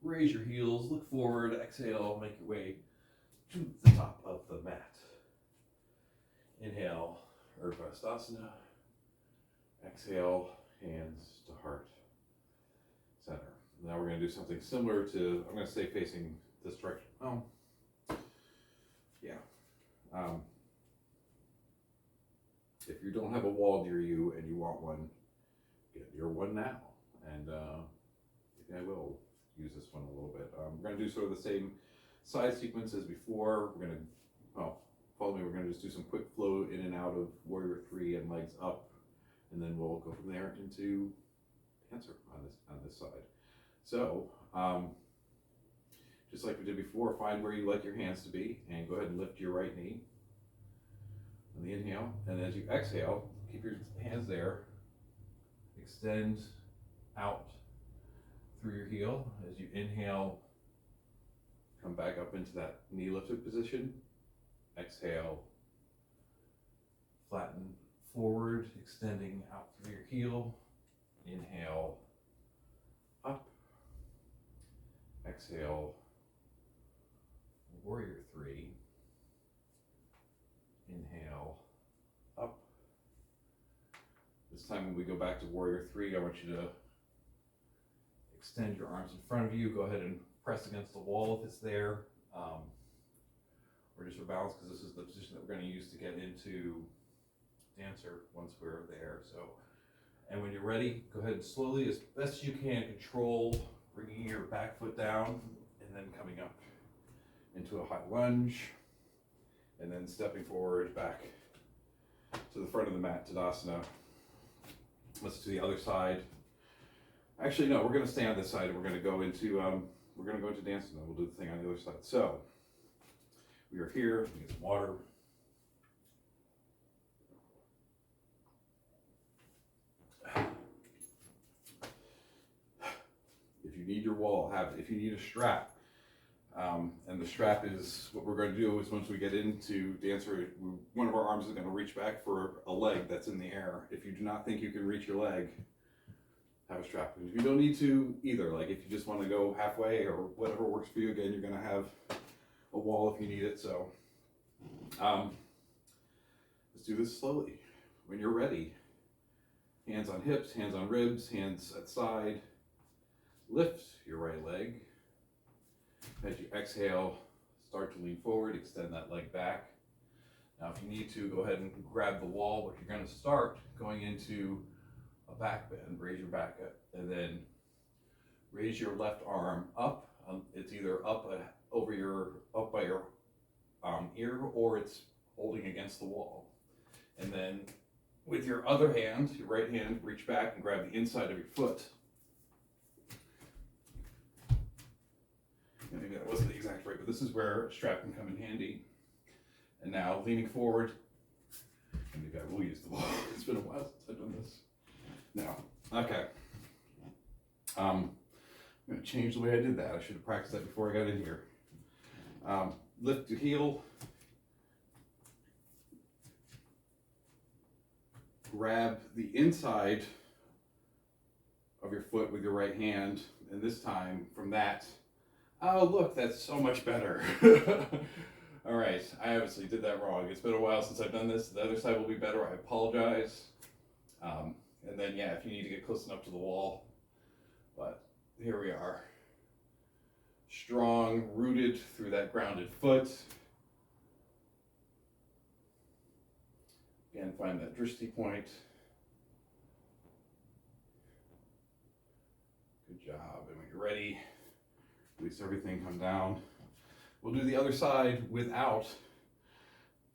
raise your heels, look forward. Exhale, make your way to the top of the mat. Inhale, Urdhva. Exhale, hands to heart center. Now we're going to do something similar to, I'm going to stay facing this direction. Oh, yeah. If you don't have a wall near you and you want one, get near one now. And I will use this one a little bit. We're going to do sort of the same side sequence as before. We're going to, well, follow me, we're going to just do some quick flow in and out of warrior three and legs up. And then we'll go from there into dancer on this side. So, just like we did before, find where you like your hands to be and go ahead and lift your right knee on the inhale. And as you exhale, keep your hands there. Extend out through your heel. As you inhale, come back up into that knee lifted position. Exhale, flatten forward, extending out through your heel. Inhale, up. Exhale, warrior three. Inhale, up. This time when we go back to warrior three, I want you to extend your arms in front of you. Go ahead and press against the wall if it's there. Or just for balance, because this is the position that we're going to use to get into dancer once we're there. So, and when you're ready, go ahead and slowly, as best as you can, control bringing your back foot down and then coming up into a high lunge and then stepping forward back to the front of the mat, Tadasana. Let's do the other side. Actually, no, we're going to stay on this side and we're going to go into dancing. We'll do the thing on the other side. So we are here. Let me get some water. If you need your wall, have it. If you need a strap, and the strap is what we're going to do is once we get into dancer, one of our arms is going to reach back for a leg that's in the air. If you do not think you can reach your leg, have a strap. If you don't need to either, like if you just want to go halfway or whatever works for you, again, you're going to have a wall if you need it. So let's do this slowly. When you're ready, hands on hips, hands on ribs, hands at side. Lift your right leg. As you exhale, start to lean forward, extend that leg back. Now if you need to, go ahead and grab the wall, but you're going to start going into a back bend. Raise your back up, and then raise your left arm up. It's either up by your ear, or it's holding against the wall. And then with your other hand, your right hand, reach back and grab the inside of your foot. Maybe that wasn't the exact right, but this is where a strap can come in handy. And now leaning forward, and maybe I will use the wall. It's been a while since I've done this. Now, okay. I'm going to change the way I did that. I should have practiced that before I got in here. Lift your heel, grab the inside of your foot with your right hand, and this time from that, oh look, that's so much better. All right, I obviously did that wrong. It's been a while since I've done this. The other side will be better. I apologize. And then, yeah, if you need to get close enough to the wall. But here we are. Strong, rooted through that grounded foot. Again, find that drishti point. Good job. And when you're ready, release everything, come down. We'll do the other side without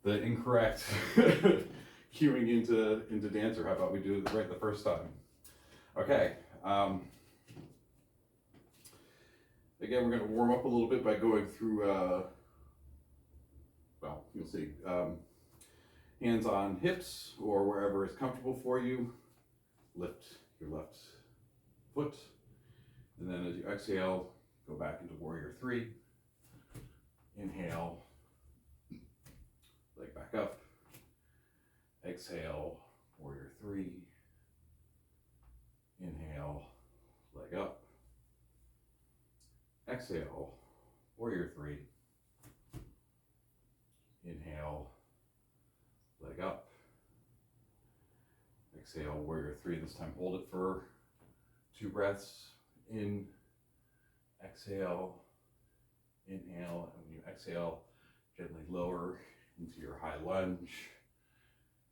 the incorrect cueing into dancer. How about we do it right the first time? Okay. Again, we're going to warm up a little bit by going through, well, you'll see, hands on hips or wherever is comfortable for you. Lift your left foot. And then as you exhale, go back into warrior three. Inhale, leg back up. Exhale, warrior three. Inhale, leg up. Exhale, warrior three. Inhale, leg up. Exhale, warrior three. This time hold it for 2 breaths. In, exhale, inhale, and when you exhale, gently lower into your high lunge,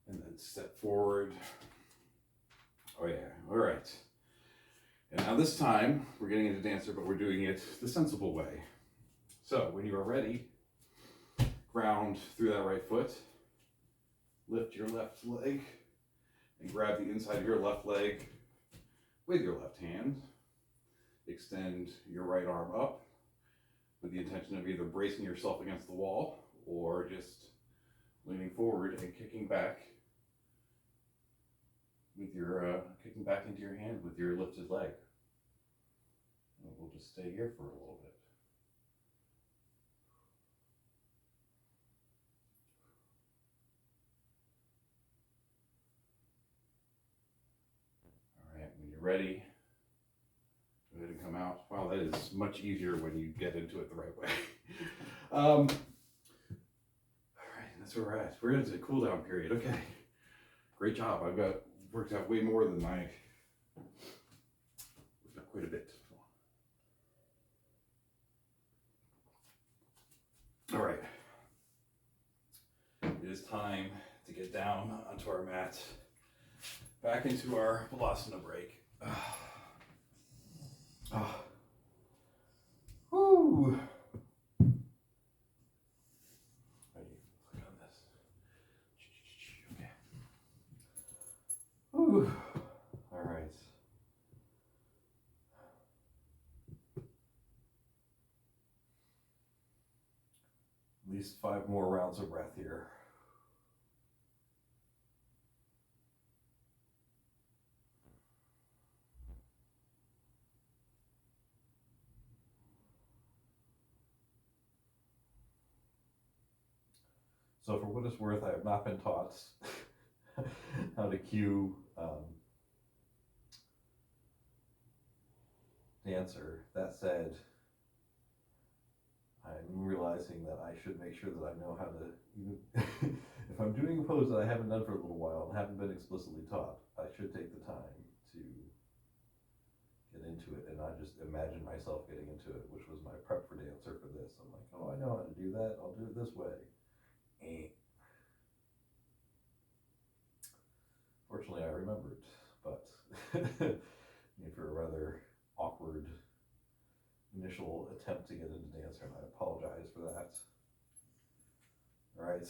and then step forward. Oh yeah, all right. And now this time, we're getting into dancer, but we're doing it the sensible way. So when you are ready, ground through that right foot, lift your left leg, and grab the inside of your left leg with your left hand. Extend your right arm up with the intention of either bracing yourself against the wall or just leaning forward and kicking back with your kicking back into your hand with your lifted leg. And we'll just stay here for a little bit. All right, when you're ready, go ahead and come out. Wow, that is much easier when you get into it the right way. All right, that's where we're at. We're into the cool down period. Okay, great job. I've got worked out way more than we've got quite a bit. All right, it is time to get down onto our mat, back into our Vinyasa break. Woo! Ready? Click on this. Okay. Woo! All right. At least 5 more rounds of breath here. So for what it's worth, I have not been taught how to cue dancer. That said, I'm realizing that I should make sure that I know how to, even if I'm doing a pose that I haven't done for a little while and haven't been explicitly taught, I should take the time to get into it and not just imagine myself getting into it, which was my prep for dancer for this. I'm like, oh, I know how to do that. I'll do it this way. Fortunately, I remembered, but for a rather awkward initial attempt to get into dancer, and I apologize for that. All right,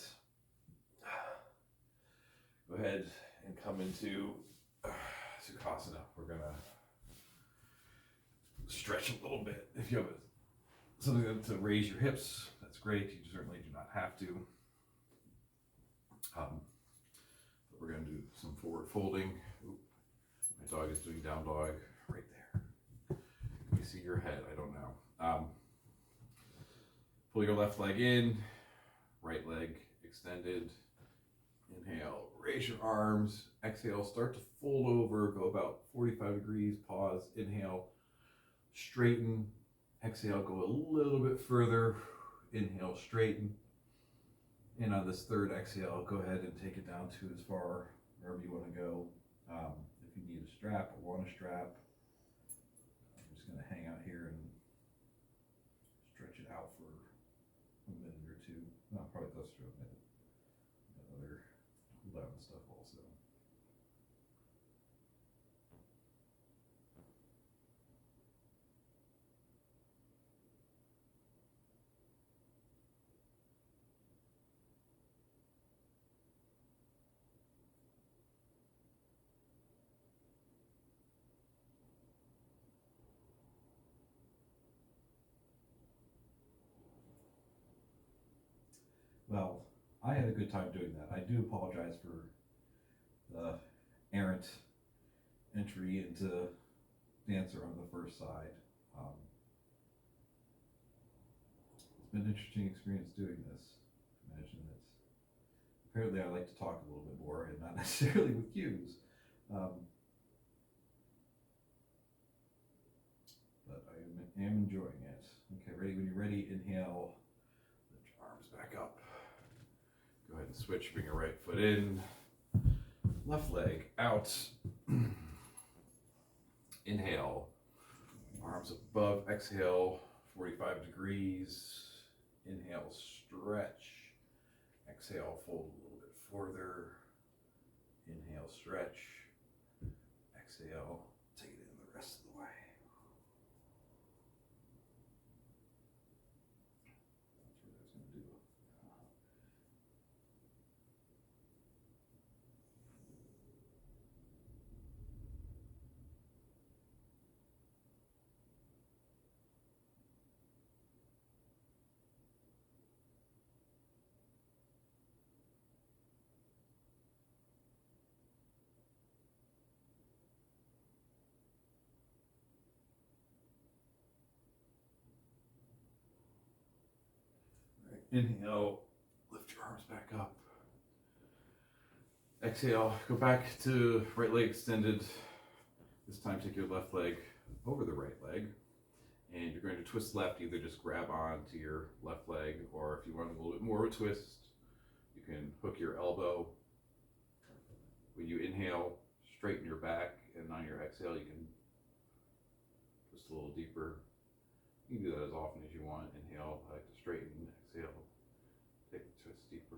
go ahead and come into Sukhasana. We're gonna stretch a little bit. If you have something to raise your hips, that's great. You certainly do not have to. But we're going to do some forward folding. Oop, my dog is doing down dog right there. Can you see your head? I don't know. Pull your left leg in, right leg extended. Inhale, raise your arms. Exhale, start to fold over, go about 45 degrees, pause, inhale, straighten. Exhale, go a little bit further. Inhale, straighten. And on this third exhale, go ahead and take it down to as far wherever you want to go. If you need a strap or want a strap, I'm just going to hang out here and stretch it out for a minute or two. No, probably closer to a minute. Got other cool down stuff also. Well, I had a good time doing that. I do apologize for the errant entry into dancer on the first side. It's been an interesting experience doing this. Imagine it's apparently I like to talk a little bit more and not necessarily with cues. But I am enjoying it. Okay, ready? When you're ready, inhale, lift your arms back up. Go ahead and switch, bring your right foot in, left leg out. Inhale, arms above, exhale, 45 degrees. Inhale, stretch. Exhale, fold a little bit further. Inhale, stretch. Exhale, take it in the rest of the way. That's what I was going to do. Inhale, lift your arms back up. Exhale, go back to right leg extended. This time take your left leg over the right leg. And you're going to twist left, either just grab on to your left leg, or if you want a little bit more of a twist, you can hook your elbow. When you inhale, straighten your back, and on your exhale, you can twist a little deeper. You can do that as often as you want. Inhale, I like to straighten, exhale, take the twist deeper.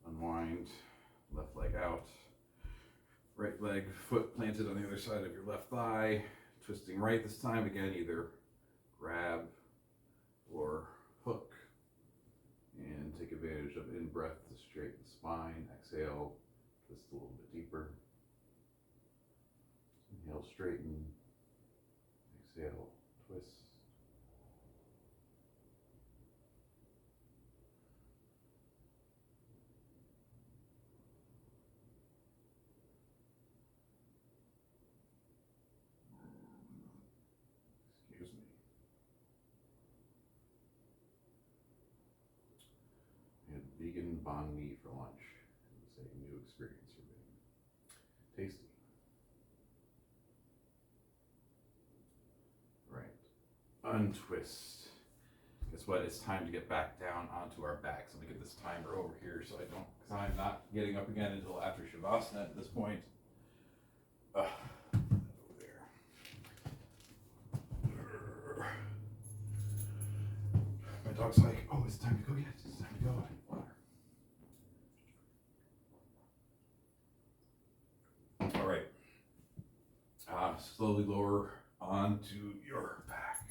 Unwind, left leg out, right leg, foot planted on the other side of your left thigh, twisting right this time. Again, either grab or hook, and take advantage of in-breath to straighten the spine. Exhale, twist a little bit deeper. Inhale, straighten. Exhale, twist. Excuse me. I had vegan banh mi for lunch. It was a new experience for me. Tasty. Right. Untwist. Guess what? It's time to get back down onto our backs. Let me get this timer over here so I don't, because I'm not getting up again until after Shavasana at this point. Over there. My dog's like, oh, it's time to go. Yes, it's time to go. I need water. All right. Slowly lower onto your back.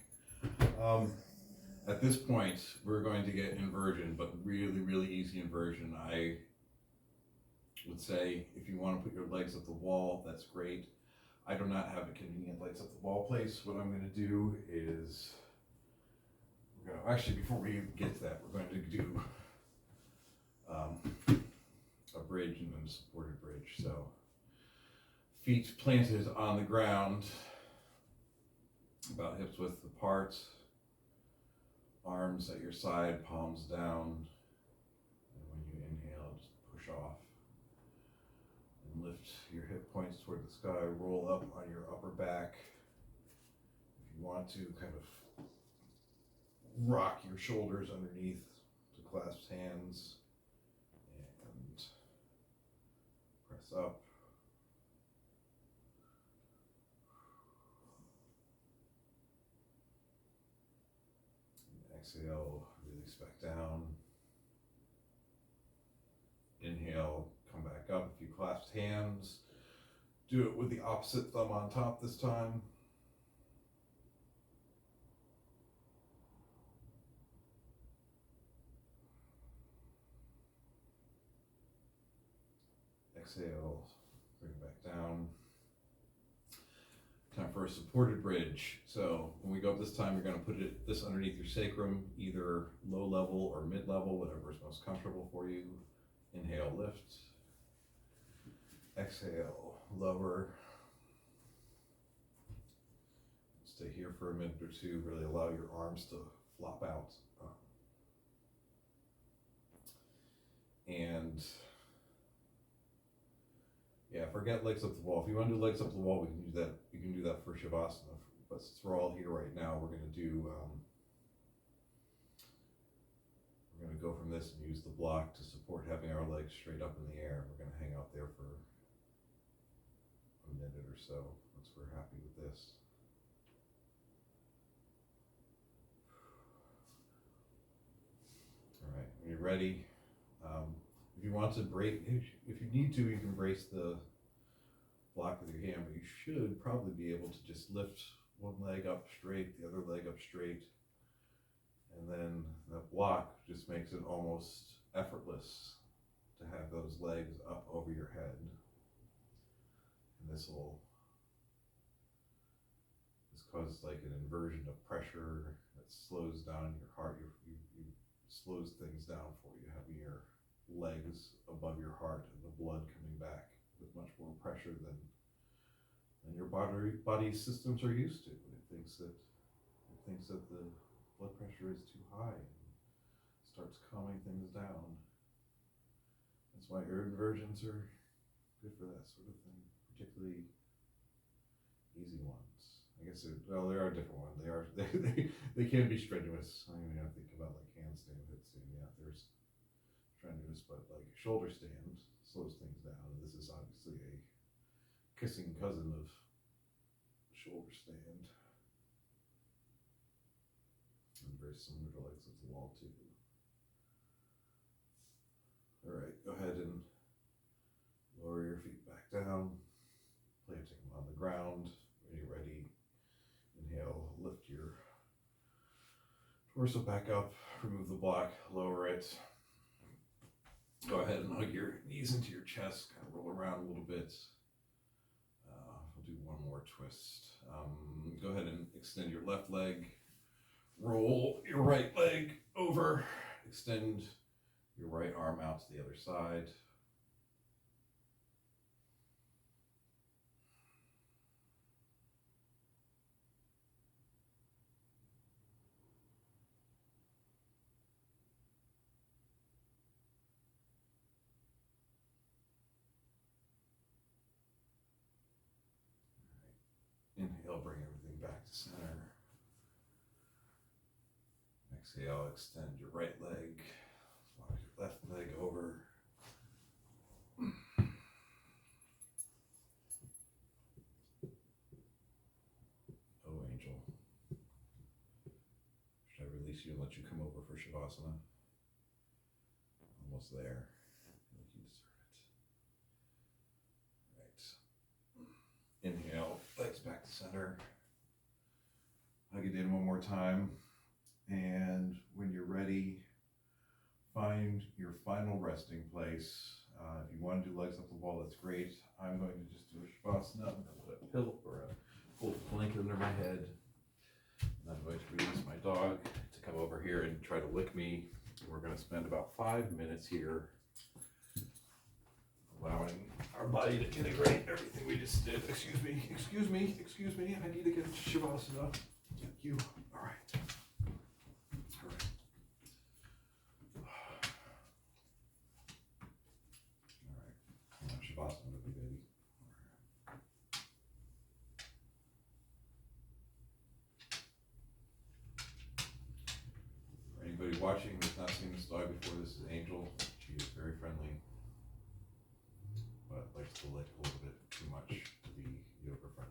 At this point, we're going to get inversion, but really, really easy inversion. I would say if you want to put your legs up the wall, that's great. I do not have a convenient legs up the wall place. What I'm going to do is actually, before we even get to that, we're going to do a bridge and then a supported bridge. So feet planted on the ground, about hips width apart, arms at your side, palms down. And when you inhale, just push off and lift your hip points toward the sky. Roll up on your upper back. If you want to, kind of rock your shoulders underneath to clasp hands and press up. And exhale, release back down. Inhale, come back up. If you clasped hands, do it with the opposite thumb on top this time. Exhale, bring it back down. Time for a supported bridge. So when we go up this time, you're going to put this underneath your sacrum, either low level or mid level, whatever is most comfortable for you. Inhale, lift. Exhale, lower. Stay here for a minute or two. Really allow your arms to flop out. And yeah, forget legs up the wall. If you want to do legs up the wall, we can do that. You can do that for Shavasana. But since we're all here right now, we're going to do. We're going to go from this and use the block to support having our legs straight up in the air. We're going to hang out there for a minute or so once we're happy with this. All right, when you're ready. If you want to break, if you need to, you can brace the block with your hand, but you should probably be able to just lift one leg up straight, the other leg up straight, and then the block just makes it almost effortless to have those legs up over your head. And this causes like an inversion of pressure that slows down your heart. You slows things down for you, having your legs above your heart and the blood coming back with much more pressure than your body systems are used to. It thinks that the blood pressure is too high and starts calming things down. That's why air inversions are good for that sort of thing, particularly easy ones. I guess there are different ones. They can be strenuous. I mean, I think about like handstand, headstand. Yeah, there's strenuous, but like shoulder stand slows things down. And this is obviously a kissing cousin of shoulder stand, and very similar to legs at the wall too. All right, go ahead and lower your feet back down, planting them on the ground. When you're ready, inhale, lift your torso back up, remove the block, lower it. Go ahead and hug your knees into your chest, kind of roll around a little bit. We'll do one more twist. Go ahead and extend your left leg, roll your right leg over, extend your right arm out to the other side. Inhale, bring everything back to center. Exhale, extend your right leg, walk your left leg over. Oh, angel. Should I release you and let you come over for Shavasana? Almost there. I feel like you deserve it. Right. Inhale, legs back to center. Hug it in one more time. And when you're ready, find your final resting place. If you want to do legs up the wall, that's great. I'm going to just do a Shavasana. I'm going to put a pillow or a full blanket under my head. And I'm going to release my dog to come over here. here and try to lick me. We're going to spend about 5 minutes here allowing our body to integrate everything we just did. Excuse me. I need to get Shavasana. Thank you. All right. All right. Come on, Shavasana with me, baby. For anybody watching who's not seen this dog before, this is Angel. She is very friendly, but likes to lick a little bit too much to be yoga friendly.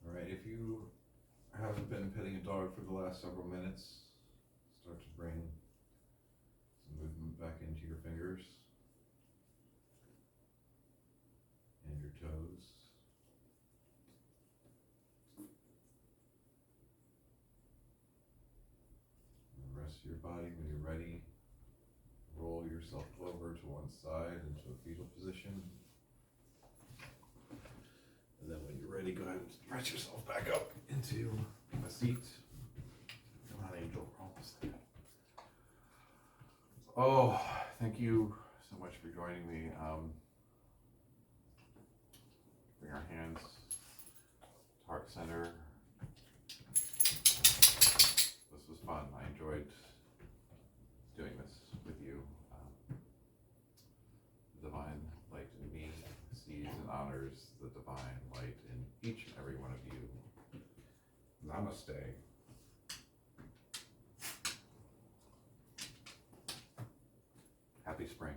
Alright, if you haven't been petting a dog for the last several minutes, start to bring some movement back into your fingers and your toes. And the rest of your body, when you're ready, roll yourself over to one side into a fetal position. And then when you're ready, go ahead and press yourself back up into a seat. Come on, Angel, we're almost there. Oh, thank you so much for joining me. Bring our hands to heart center. sees and honors the divine light in each and every one of you. Namaste. Happy spring.